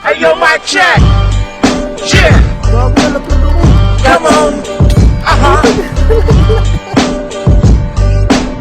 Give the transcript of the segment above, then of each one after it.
Hey yo, mic check. Yeah. Come on.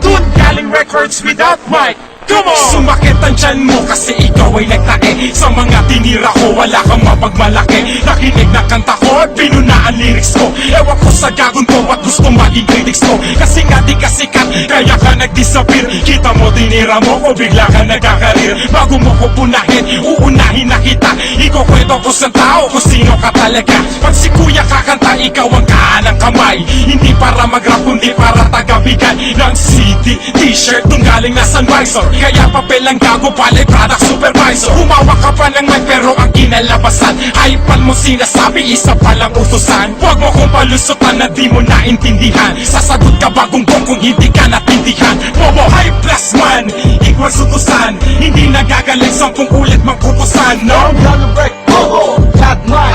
Dude, galing records without mic. Come on! Sumakit ang tiyan mo kasi ikaw ay nagtae. Sa mga tinira ko, wala kang mapagmalaki. Nakinig na kanta ko at pinunaan lyrics ko. Ewan ko sa gagon ko at gusto maging critics ko. Kasi nga di ka sikat, kaya ka nag-disappear. Kita mo, tinira mo ko, bigla ka nagkakarir. Bago mo ko punahin, uunahin na kita. Ikukwento ko sa tao kung sino ka talaga. Pag si kuya kakanta, ikaw ang kahanang kamay. Hindi para mag-rap, kundi para tagabigan ng CD, t-shirt, kung galing na Sunvisor. Kaya papel ang gago, pala product supervisor. Humawak ka pa ng mic pero ang kinalabasan hypean mo sinasabi, isa palang utusan. Huwag mo kong palusutan na di mo naintindihan. Sasagot ka bagong bong kung hindi ka natindihan. Bobo, high plus man, equals utusan. Hindi nagagaling 10 ulit mang kutusan. No, gonna break, bobo, not mine.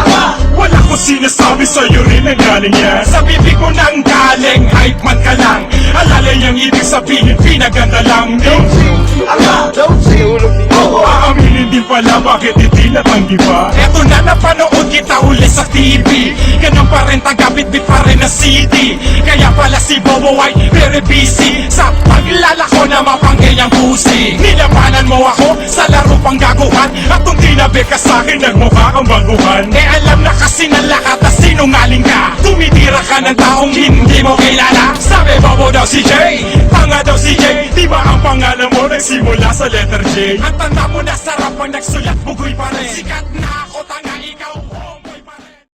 Wala ko sinasabi sa'yo rin ang galing yan. Sa bibig mo nang galing, hype man ka lang. Alalay ang ibig sabihin, pinaganda lang. Aaminin din pala bakit hindi natanggi pa. Eto na napanood kita uli sa TV. Ganun pa rin tagabit-bit pa rin na CD. Kaya pala si Bobo ay very busy sa paglalako na mapanggay ang pusi. Nilabanan mo ako sa laro pang gaguhan. At kung tinabi ka sa'kin, nagmukha kang baguhan. Eh alam na kasi na lahat na sinungaling ka. Tumitira ka ng taong hindi mo kilala. Sabi Bobo daw si Jay, tanga daw si Jay. Di ba ang pangalan mo nagsimula sa letter J? Ang tanda mo na sarap ang nagsulat, bugoy pa rin. Sikat na